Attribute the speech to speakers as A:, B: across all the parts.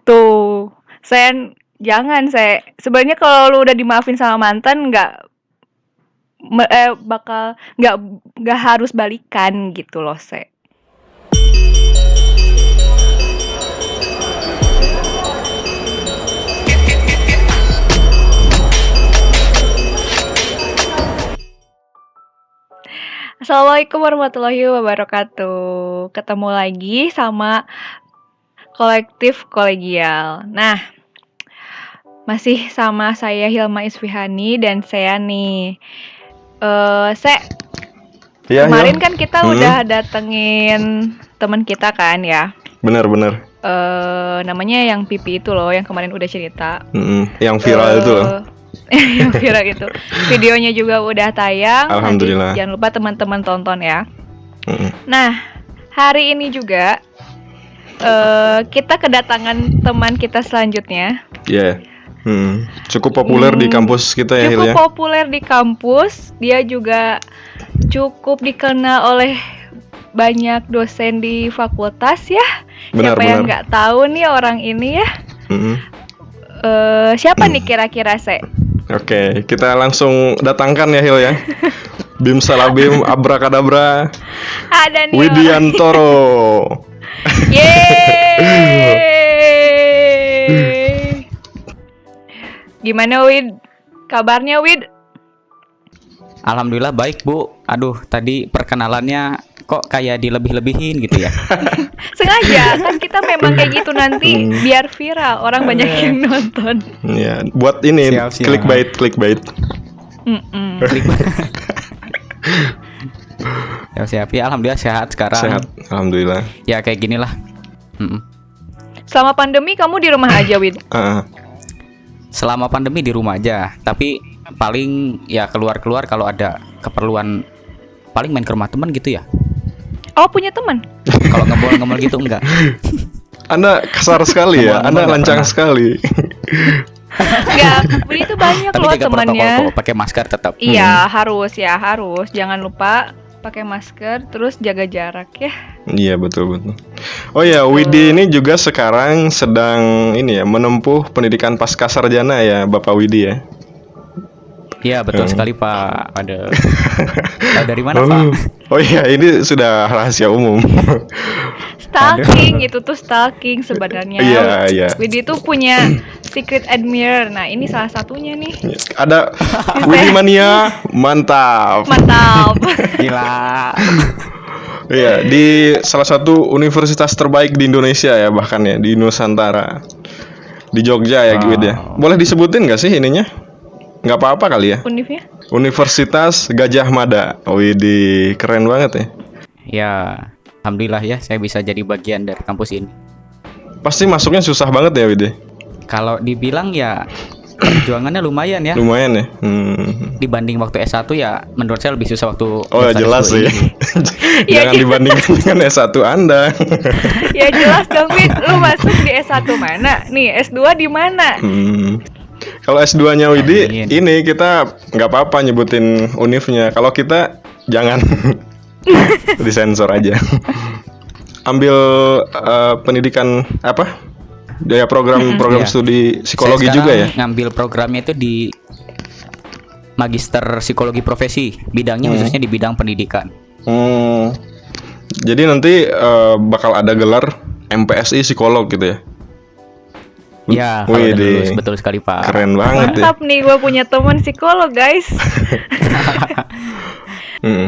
A: Tuh, saya sebenarnya kalau lu udah dimaafin sama mantan bakal nggak harus balikan gitu loh, saya. Assalamualaikum warahmatullahi wabarakatuh. Ketemu lagi sama kolektif kolegial. Nah, masih sama saya Hilma Isfihani dan saya nih. Kemarin kan kita udah datengin teman kita kan ya.
B: Benar.
A: Namanya yang Pipi itu loh, yang kemarin udah cerita.
B: Yang viral itu loh.
A: Yang viral itu. Videonya juga udah tayang.
B: Alhamdulillah.
A: Nanti jangan lupa teman-teman tonton ya. Nah, hari ini juga kita kedatangan teman kita selanjutnya.
B: Iya. Cukup populer di kampus kita ya, Hil ya.
A: Cukup populer di kampus. Dia juga cukup dikenal oleh banyak dosen di fakultas ya. Siapa yang nggak tahu nih orang ini ya? Siapa nih kira-kira,
B: Oke, kita langsung datangkan ya, Hil ya. Bim salabim abrakadabra.
A: Ada nih
B: Widiantoro.
A: Yeay. Gimana Wid? Kabarnya Wid?
C: Alhamdulillah baik Bu. Aduh, tadi perkenalannya kok kayak dilebih-lebihin gitu ya.
A: Sengaja, kan kita memang kayak gitu nanti biar viral, orang banyak yang nonton.
B: Ya, buat ini clickbait.
C: Clickbait. Siap. Ya, alhamdulillah sehat sekarang.
B: Sehat, alhamdulillah.
C: Ya kayak ginilah.
A: Selama pandemi kamu di rumah aja, Wid?
C: Selama pandemi di rumah aja, tapi paling ya keluar kalau ada keperluan, paling main ke rumah teman gitu ya.
A: Oh, punya teman?
C: Kalau ngebol gitu enggak.
B: Anda kasar sekali ya, Anda lancang sekali.
A: Enggak, Wid itu banyak loh temannya.
C: Pakai masker tetap.
A: Iya, harus. Jangan lupa pakai masker, terus jaga jarak ya.
B: Iya, betul. Oh ya, Widi ini juga sekarang sedang menempuh pendidikan pasca sarjana ya, Bapak Widi ya.
C: Iya, betul sekali Pak. Ada. Dari mana Pak?
B: Oh iya, ini sudah rahasia umum.
A: Stalking itu tuh stalking sebenarnya.
B: Iya.
A: Widi tuh punya secret admirer. Nah, ini salah satunya nih.
B: Ada Widi Mania, mantap.
C: Gila.
B: Iya, di salah satu universitas terbaik di Indonesia ya, bahkan ya di Nusantara. Di Jogja ya, Widi ya. Boleh disebutin nggak sih ininya? Nggak apa-apa kali ya.
A: Univnya?
B: Universitas Gadjah Mada. Widih, keren banget ya.
C: Ya, alhamdulillah ya saya bisa jadi bagian dari kampus ini.
B: Pasti masuknya susah banget ya, Widih.
C: Kalau dibilang ya perjuangannya lumayan ya.
B: Lumayan ya.
C: Dibanding waktu S1 ya menurut saya lebih susah waktu.
B: Oh, jelas sih. Jangan dibandingkan dengan S1 Anda.
A: Ya jelas dong, Wid. Lu masuk di S1 mana? Nih, S2 di mana?
B: Kalau S2-nya Widi, ini kita nggak apa-apa nyebutin univnya. Kalau kita jangan disensor aja. Ambil pendidikan apa? Daya program studi psikologi juga ya.
C: Ngambil programnya itu di Magister Psikologi Profesi. Bidangnya khususnya di bidang pendidikan.
B: Jadi nanti bakal ada gelar MPSI psikolog gitu ya.
C: Ya, betul sekali Pak.
B: Keren banget.
A: Mantap nih, gue punya teman psikolog guys.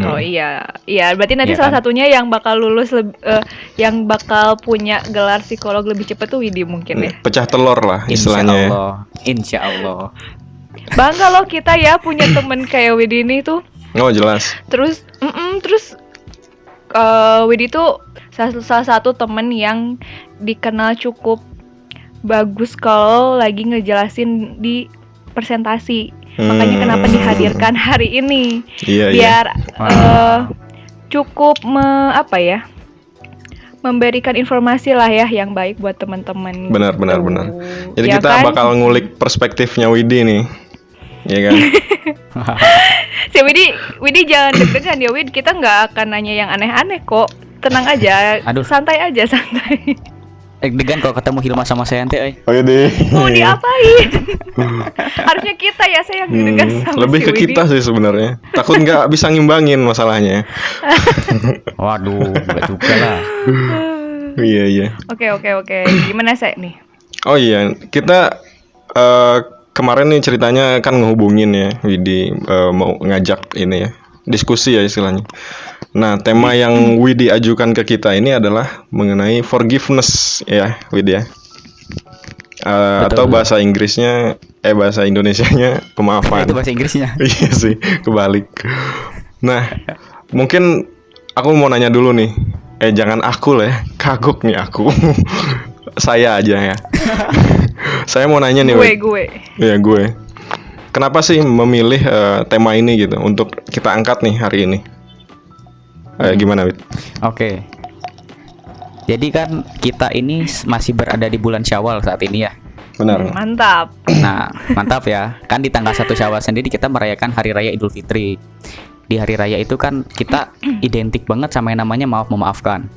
A: Oh iya, berarti nanti salah satunya yang bakal lulus, yang bakal punya gelar psikolog lebih cepat tuh Widi mungkin ya.
B: Pecah telur lah istilahnya.
C: Insya Allah.
A: Bangga loh kita ya punya temen kayak Widi ini tuh.
B: Oh jelas.
A: Terus Widi tuh salah satu temen yang dikenal cukup bagus kalau lagi ngejelasin di presentasi. Makanya kenapa dihadirkan hari ini. Biar cukup memberikan informasi lah ya yang baik buat teman-teman.
B: Benar. Jadi ya kita bakal ngulik perspektifnya Widi nih. Iya kan?
A: Si Widi jangan deg-degan ya Wid. Kita nggak akan nanya yang aneh-aneh kok. Tenang aja. Santai aja.
C: deg-degan kalau ketemu Hilma sama Sayante,
B: Oh iya deh.
A: Mau diapain? Harusnya kita ya saya yang deg-degan sama
B: Lebih
A: si
B: ke
A: Widi.
B: kita sih sebenarnya. Takut nggak bisa ngimbangin masalahnya.
C: Waduh, enggak juga lah.
B: Iya.
A: Oke. Gimana saya nih?
B: Oh iya, kita kemarin nih ceritanya kan ngehubungin ya, Widi mau ngajak ini ya, diskusi ya istilahnya. Nah, tema yang Widi ajukan ke kita ini adalah mengenai forgiveness ya, Widi ya. Atau bahasa Inggrisnya, bahasa Indonesianya pemaafan.
C: Itu bahasa Inggrisnya.
B: Iya sih, kebalik. Nah, mungkin aku mau nanya dulu nih. Jangan aku lah ya, kagok nih aku. Saya aja ya. Saya mau nanya nih, Wid.
A: Gue.
B: Iya, gue. Kenapa sih memilih tema ini gitu untuk kita angkat nih hari ini? Gimana, Wid?
C: Oke. Jadi kan kita ini masih berada di bulan Syawal saat ini ya.
B: Benar.
A: Mantap.
C: Nah, mantap ya. Kan di tanggal 1 Syawal sendiri kita merayakan Hari Raya Idul Fitri. Di hari raya itu kan kita identik banget sama yang namanya maaf memaafkan.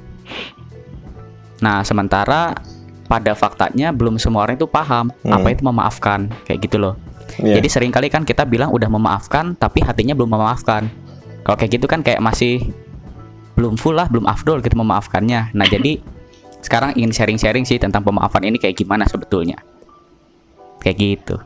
C: Nah, sementara pada faktanya belum semua orang itu paham apa itu memaafkan, kayak gitu loh.
B: Yeah.
C: Jadi seringkali kan kita bilang udah memaafkan tapi hatinya belum memaafkan. Kalau kayak gitu kan kayak masih belum full lah, belum afdol gitu memaafkannya. Nah, jadi sekarang ingin sharing-sharing sih tentang pemaafan ini kayak gimana sebetulnya. Kayak gitu.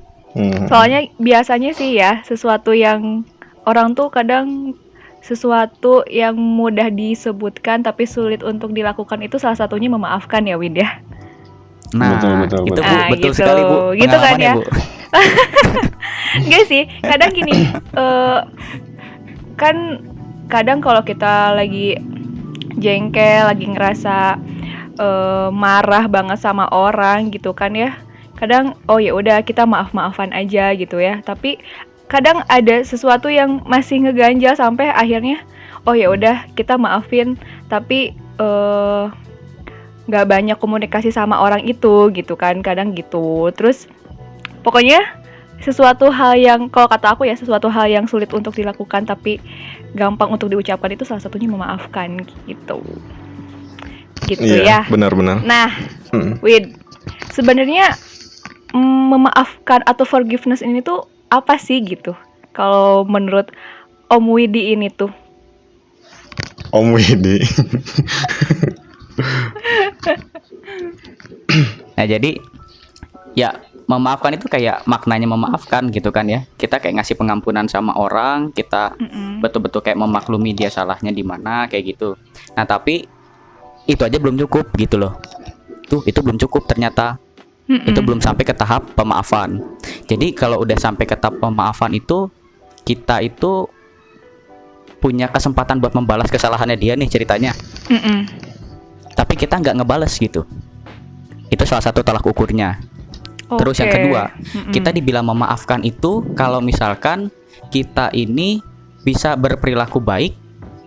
A: Soalnya biasanya sih ya, sesuatu yang orang tuh kadang sesuatu yang mudah disebutkan tapi sulit untuk dilakukan itu salah satunya memaafkan ya, Wid ya.
C: Nah,
B: betul.
C: itu Bu,
A: Ah,
C: betul
A: gitu.
C: sekali Bu.
A: Gitu kan
C: Pengalamannya,
A: ya.
C: Bu.
A: Enggak sih, kadang gini, kan kadang kalau kita lagi jengkel, lagi ngerasa marah banget sama orang gitu kan ya. Kadang oh ya udah kita maaf-maafan aja gitu ya. Tapi kadang ada sesuatu yang masih ngeganjal sampai akhirnya oh ya udah kita maafin tapi nggak banyak komunikasi sama orang itu gitu kan, kadang gitu. Terus pokoknya sesuatu hal yang kalau kata aku ya sesuatu hal yang sulit untuk dilakukan tapi gampang untuk diucapkan itu salah satunya memaafkan gitu. Gitu
B: Iya,
A: ya.
B: benar-benar.
A: Nah, Wid, sebenarnya memaafkan atau forgiveness ini tuh apa sih gitu? Kalau menurut Om Widi ini tuh.
B: Om Widi.
C: Nah, jadi ya memaafkan itu kayak maknanya memaafkan gitu kan ya. Kita kayak ngasih pengampunan sama orang, kita betul-betul kayak memaklumi dia salahnya di mana kayak gitu. Nah, tapi itu aja belum cukup gitu loh. Itu belum cukup ternyata. Itu belum sampai ke tahap pemaafan. Jadi kalau udah sampai ke tahap pemaafan itu kita itu punya kesempatan buat membalas kesalahannya dia nih ceritanya. Tapi kita nggak ngebales gitu. Itu salah satu tolak ukurnya. Terus yang kedua, kita dibilang memaafkan itu kalau misalkan kita ini bisa berperilaku baik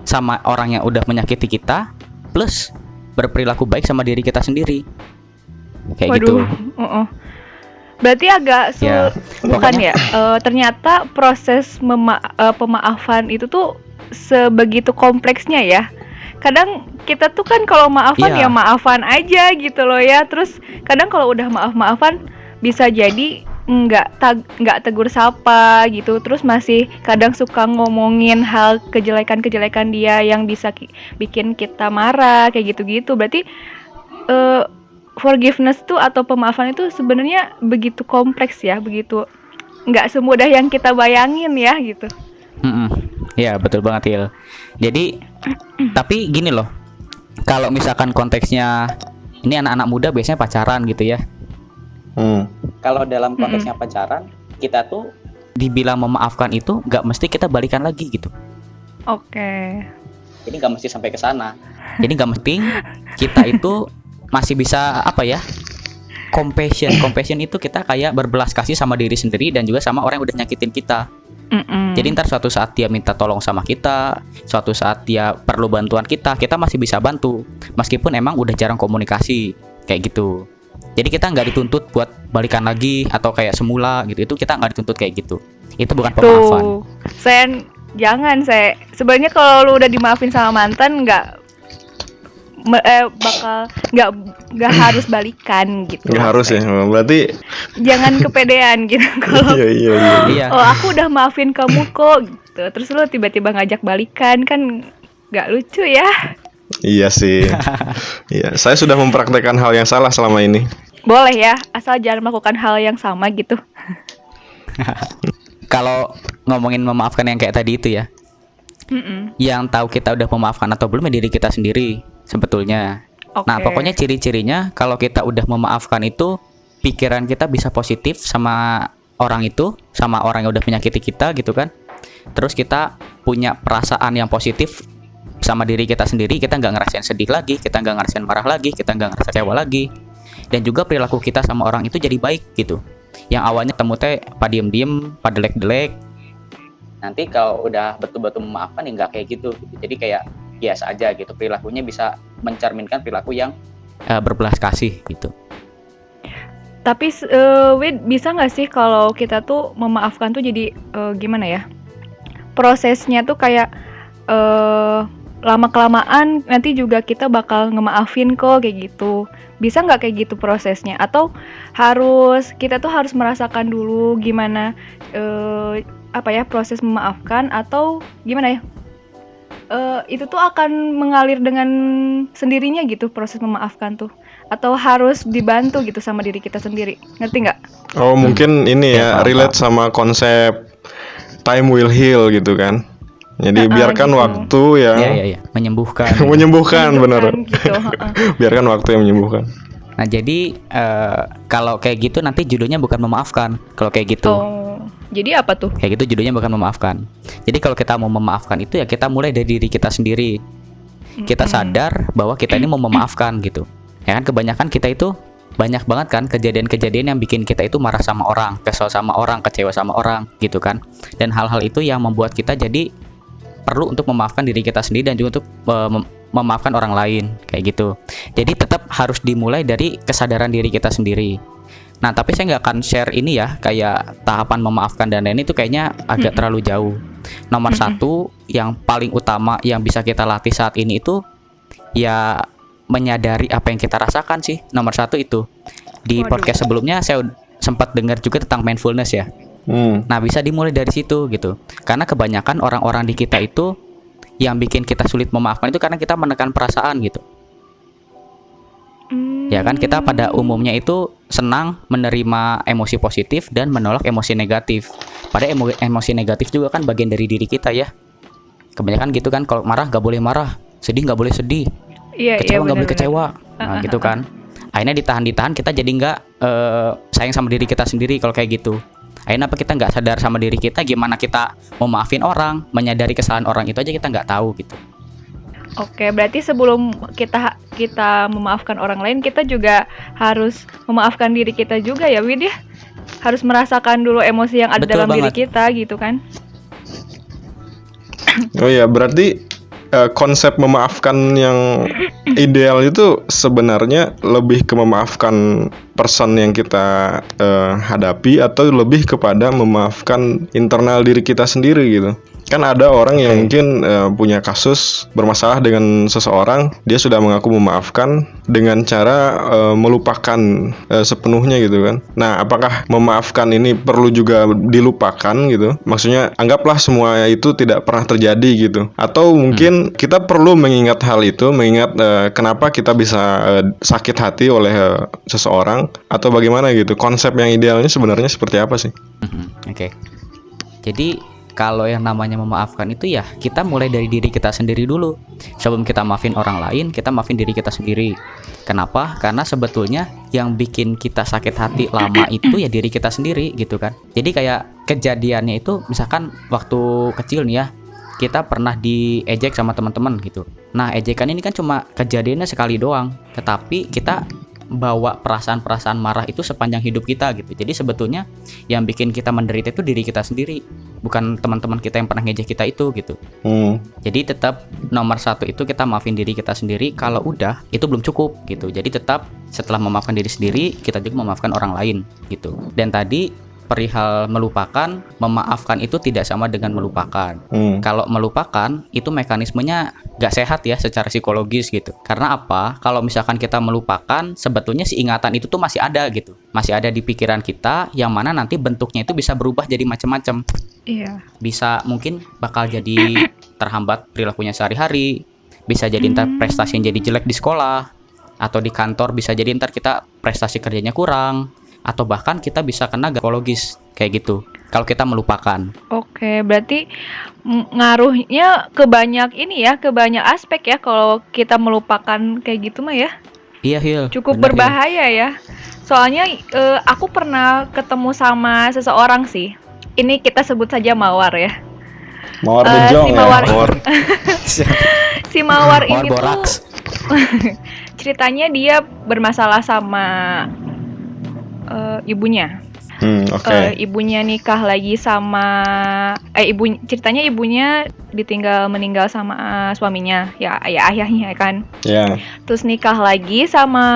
C: sama orang yang udah menyakiti kita, plus berperilaku baik sama diri kita sendiri. Kayak gitu.
A: Berarti agak
C: Ya,
A: bukan
C: pokoknya-
A: ya? Ternyata proses pemaafan itu tuh sebegitu kompleksnya ya. Kadang kita tuh kan kalau maafan
C: Iya.
A: ya maafan aja gitu loh ya. Terus kadang kalau udah maaf-maafan bisa jadi nggak tegur sapa gitu. Terus masih kadang suka ngomongin hal kejelekan-kejelekan dia yang bisa bikin kita marah kayak gitu-gitu. Berarti forgiveness tuh atau pemaafan itu sebenarnya begitu kompleks ya, begitu nggak semudah yang kita bayangin ya gitu.
C: Ya betul banget Il. Jadi tapi gini loh, kalau misalkan konteksnya ini anak-anak muda biasanya pacaran gitu ya. Kalau dalam konteksnya pacaran, kita tuh dibilang memaafkan itu nggak mesti kita balikan lagi gitu.
A: Oke.
C: Jadi nggak mesti sampai ke sana. Jadi nggak mesti kita itu masih bisa apa ya? Compassion itu kita kayak berbelas kasih sama diri sendiri dan juga sama orang yang udah nyakitin kita. Jadi ntar suatu saat dia minta tolong sama kita, suatu saat dia perlu bantuan kita masih bisa bantu, meskipun emang udah jarang komunikasi kayak gitu. Jadi kita nggak dituntut buat balikan lagi atau kayak semula gitu. Itu kita nggak dituntut kayak gitu. Itu bukan pemaafan.
A: Tuh, saya sebenarnya kalau lu udah dimaafin sama mantan bakal nggak harus balikan gitu.
B: Nggak harus ya, berarti
A: Jangan kepedean gitu. Kalau
B: iya.
C: Iya.
A: oh aku udah maafin kamu kok gitu, terus lu tiba-tiba ngajak balikan kan nggak lucu ya.
B: Iya sih. Iya, saya sudah mempraktekkan hal yang salah selama ini.
A: Boleh ya, asal jangan melakukan hal yang sama gitu.
C: Kalau ngomongin memaafkan yang kayak tadi itu ya, yang tahu kita udah memaafkan atau belum ya diri kita sendiri sebetulnya. Nah,
A: Oke.
C: pokoknya ciri-cirinya kalau kita udah memaafkan itu pikiran kita bisa positif sama orang itu, sama orang yang udah menyakiti kita gitu kan. Terus kita punya perasaan yang positif sama diri kita sendiri, kita nggak ngerasain sedih lagi, kita nggak ngerasain marah lagi, kita nggak ngerasa kecewa lagi. Dan juga perilaku kita sama orang itu jadi baik gitu. Yang awalnya temu teh diem-diem, delek-delek, nanti kalau udah betul-betul memaafkan ya nggak kayak gitu. Jadi kayak biasa aja gitu, perilakunya bisa mencerminkan perilaku yang berbelas kasih gitu.
A: Tapi Wid, bisa nggak sih kalau kita tuh memaafkan tuh jadi gimana ya? Prosesnya tuh kayak lama-kelamaan nanti juga kita bakal ngemaafin kok kayak gitu. Bisa nggak kayak gitu prosesnya? Atau kita tuh harus merasakan dulu gimana proses memaafkan, atau gimana ya? Itu tuh akan mengalir dengan sendirinya gitu proses memaafkan tuh, atau harus dibantu gitu sama diri kita sendiri, ngerti nggak?
B: Oh, mungkin ini ya,
C: paham,
B: relate sama konsep time will heal gitu kan. Jadi biarkan
A: gitu.
B: waktu yang
C: Iya, menyembuhkan.
B: menyembuhkan, benar.
A: Gitu.
B: Biarkan waktu yang menyembuhkan.
C: Nah, jadi kalau kayak gitu nanti judulnya bukan memaafkan. Kalau kayak gitu.
A: Oh, jadi apa tuh?
C: Kayak gitu judulnya bukan memaafkan. Jadi kalau kita mau memaafkan itu ya kita mulai dari diri kita sendiri. Kita sadar bahwa kita ini mau memaafkan gitu. Ya kan, kebanyakan kita itu banyak banget kan kejadian-kejadian yang bikin kita itu marah sama orang, kesel sama orang, kecewa sama orang gitu kan. Dan hal-hal itu yang membuat kita jadi perlu untuk memaafkan diri kita sendiri dan juga untuk memaafkan orang lain kayak gitu. Jadi tetap harus dimulai dari kesadaran diri kita sendiri. Nah, tapi saya nggak akan share ini ya, kayak tahapan memaafkan dan lain itu kayaknya agak terlalu jauh. Nomor satu yang paling utama yang bisa kita latih saat ini itu ya menyadari apa yang kita rasakan sih. Nomor satu itu. Di podcast sebelumnya saya sempat dengar juga tentang mindfulness ya. Nah, bisa dimulai dari situ gitu. Karena kebanyakan orang-orang di kita itu yang bikin kita sulit memaafkan itu karena kita menekan perasaan gitu. Ya kan, kita pada umumnya itu senang menerima emosi positif dan menolak emosi negatif. Padahal emosi negatif juga kan bagian dari diri kita ya. Kebanyakan gitu kan, kalau marah gak boleh marah, sedih gak boleh sedih, kecewa gak boleh kecewa. Nah, gitu kan. Akhirnya ditahan kita jadi nggak sayang sama diri kita sendiri kalau kayak gitu. Akhirnya apa, kita nggak sadar sama diri kita, gimana kita mau maafin orang, menyadari kesalahan orang itu aja kita nggak tahu gitu.
A: Oke, berarti sebelum kita memaafkan orang lain, kita juga harus memaafkan diri kita juga ya, Wid ya? Harus merasakan dulu emosi yang ada
C: Betul
A: dalam diri
C: banget.
A: kita gitu kan?
B: Oh ya, berarti konsep memaafkan yang ideal itu sebenarnya lebih ke memaafkan person yang kita hadapi, atau lebih kepada memaafkan internal diri kita sendiri gitu. Kan ada orang yang mungkin punya kasus bermasalah dengan seseorang, dia sudah mengaku memaafkan dengan cara melupakan sepenuhnya gitu kan. Nah, apakah memaafkan ini perlu juga dilupakan gitu? Maksudnya anggaplah semua itu tidak pernah terjadi gitu. Atau mungkin kita perlu mengingat hal itu, mengingat kenapa kita bisa sakit hati oleh seseorang, atau bagaimana gitu. Konsep yang idealnya sebenarnya seperti apa sih?
C: Oke. Jadi kalau yang namanya memaafkan itu ya kita mulai dari diri kita sendiri dulu. Sebelum kita maafin orang lain, kita maafin diri kita sendiri. Kenapa? Karena sebetulnya yang bikin kita sakit hati lama itu ya diri kita sendiri gitu kan. Jadi kayak kejadiannya itu misalkan waktu kecil nih ya, kita pernah diejek sama teman-teman gitu. Nah, ejekan ini kan cuma kejadiannya sekali doang, tetapi kita bawa perasaan-perasaan marah itu sepanjang hidup kita gitu. Jadi sebetulnya yang bikin kita menderita itu diri kita sendiri, bukan teman-teman kita yang pernah ngejek kita itu gitu. Jadi tetap nomor satu itu kita maafin diri kita sendiri. Kalau udah itu belum cukup gitu. Jadi tetap setelah memaafkan diri sendiri, kita juga memaafkan orang lain gitu. Dan tadi perihal melupakan, memaafkan itu tidak sama dengan melupakan. Kalau melupakan itu mekanismenya gak sehat ya secara psikologis gitu. Karena apa? Kalau misalkan kita melupakan, sebetulnya si ingatan itu tuh masih ada gitu. Masih ada di pikiran kita, yang mana nanti bentuknya itu bisa berubah jadi macam-macam.
A: Iya.
C: Bisa mungkin bakal jadi terhambat perilakunya sehari-hari, bisa jadi ntar prestasi yang jadi jelek di sekolah, atau di kantor bisa jadi ntar kita prestasi kerjanya kurang, atau bahkan kita bisa kena psikologis kayak gitu kalau kita melupakan.
A: Oke, berarti ngaruhnya ke banyak aspek ya kalau kita melupakan kayak gitu mah ya.
C: Iya, Hil.
A: Cukup
C: Bener, Hil.
A: berbahaya ya. Soalnya aku pernah ketemu sama seseorang sih. Ini kita sebut saja Mawar ya.
B: Mawar
A: Si
B: Bejong ya.
A: Mawar.
B: Mawar.
A: Si Mawar ini tuh
C: Boraks.
A: ceritanya dia bermasalah sama ibunya.
B: Oke.
A: Ibunya nikah lagi sama ceritanya ibunya meninggal sama suaminya, ya ayahnya kan.
B: Ya.
A: Terus nikah lagi sama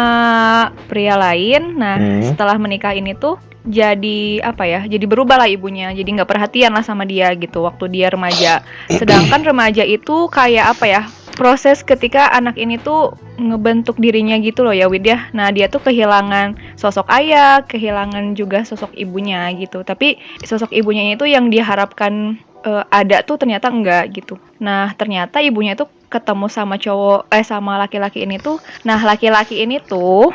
A: pria lain. Nah, setelah menikah ini tuh jadi apa ya? Jadi berubah lah ibunya. Jadi nggak perhatian lah sama dia gitu waktu dia remaja. Sedangkan remaja itu kayak apa ya? Proses ketika anak ini tuh ngebentuk dirinya gitu loh ya, Wid ya. Nah, dia tuh kehilangan sosok ayah, kehilangan juga sosok ibunya gitu. Tapi sosok ibunya itu yang diharapkan ada tuh ternyata enggak gitu. Nah, ternyata ibunya tuh ketemu sama sama laki-laki ini tuh. Nah, laki-laki ini tuh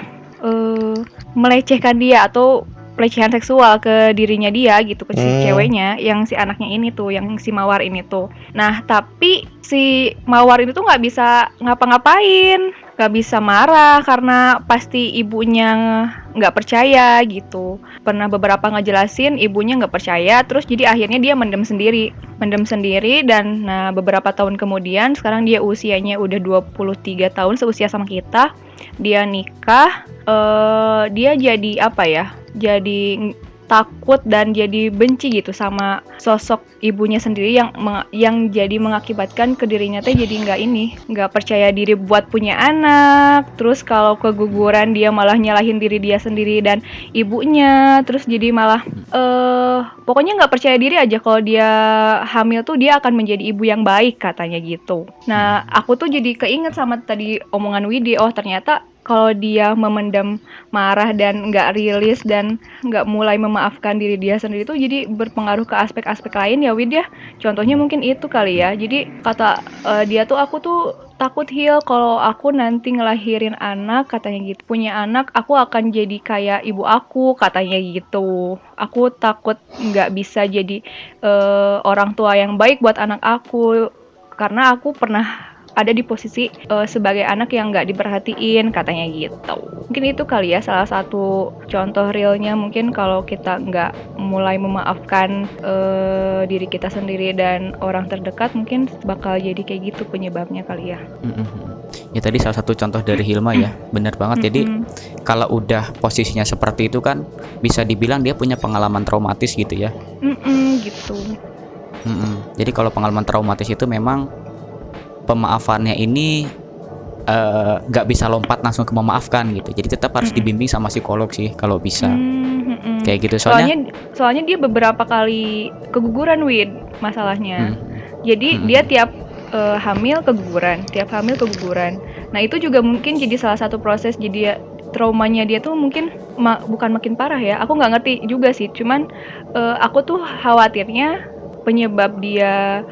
A: melecehkan dia atau pelecehan seksual ke dirinya dia gitu, ke si ceweknya, yang si anaknya ini tuh, yang si Mawar ini tuh. Nah, tapi si Mawar ini tuh nggak bisa ngapa-ngapain, nggak bisa marah karena pasti ibunya nggak percaya gitu. Pernah beberapa ngejelasin, ibunya nggak percaya, terus jadi akhirnya dia mendem sendiri dan nah beberapa tahun kemudian, sekarang dia usianya udah 23 tahun, seusia sama kita. Dia nikah, dia jadi apa ya? Jadi takut dan jadi benci gitu sama sosok ibunya sendiri yang jadi mengakibatkan ke dirinya teh jadi nggak percaya diri buat punya anak. Terus kalau keguguran dia malah nyalahin diri dia sendiri dan ibunya. Terus jadi malah pokoknya nggak percaya diri aja kalau dia hamil tuh dia akan menjadi ibu yang baik katanya gitu. Nah, aku tuh jadi keinget sama tadi omongan Widi. Oh, ternyata kalau dia memendam marah dan nggak rilis dan nggak mulai memaafkan diri dia sendiri itu jadi berpengaruh ke aspek-aspek lain ya, Wid ya. Contohnya mungkin itu kali ya. Jadi kata dia tuh, aku tuh takut Hil kalau aku nanti ngelahirin anak, katanya gitu. Punya anak, aku akan jadi kayak ibu aku, katanya gitu. Aku takut nggak bisa jadi orang tua yang baik buat anak aku karena aku pernah ada di posisi sebagai anak yang nggak diperhatiin, katanya gitu. Mungkin itu kali ya salah satu contoh realnya, mungkin kalau kita nggak mulai memaafkan diri kita sendiri dan orang terdekat, mungkin bakal jadi kayak gitu penyebabnya kali ya.
C: Ya tadi salah satu contoh dari Hilma ya, benar banget. Jadi kalau udah posisinya seperti itu kan bisa dibilang dia punya pengalaman traumatis gitu ya.
A: Gitu.
C: Jadi kalau pengalaman traumatis itu memang pemaafannya ini nggak bisa lompat langsung ke memaafkan gitu. Jadi tetap harus dibimbing sama psikolog sih kalau bisa. Kayak gitu
A: soalnya dia beberapa kali keguguran, Wid, masalahnya. Jadi dia tiap hamil keguguran. Nah, itu juga mungkin jadi salah satu proses, jadi traumanya dia tuh mungkin bukan makin parah ya. Aku nggak ngerti juga sih. Cuman aku tuh khawatirnya penyebab dia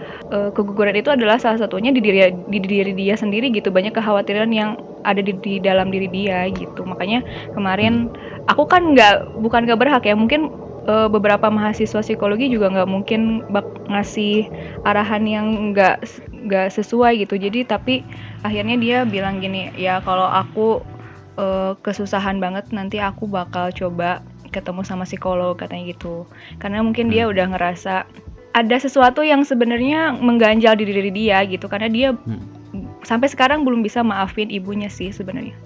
A: keguguran itu adalah salah satunya di diri dia sendiri gitu. Banyak kekhawatiran yang ada di dalam diri dia gitu. Makanya kemarin aku kan bukan nggak berhak ya, mungkin beberapa mahasiswa psikologi juga nggak mungkin ngasih arahan yang nggak sesuai gitu. Jadi tapi akhirnya dia bilang gini, ya kalau aku kesusahan banget nanti aku bakal coba ketemu sama psikolog, katanya gitu. Karena mungkin dia udah ngerasa ada sesuatu yang sebenarnya mengganjal di diri dia gitu, karena dia sampai sekarang belum bisa maafin ibunya sih sebenarnya.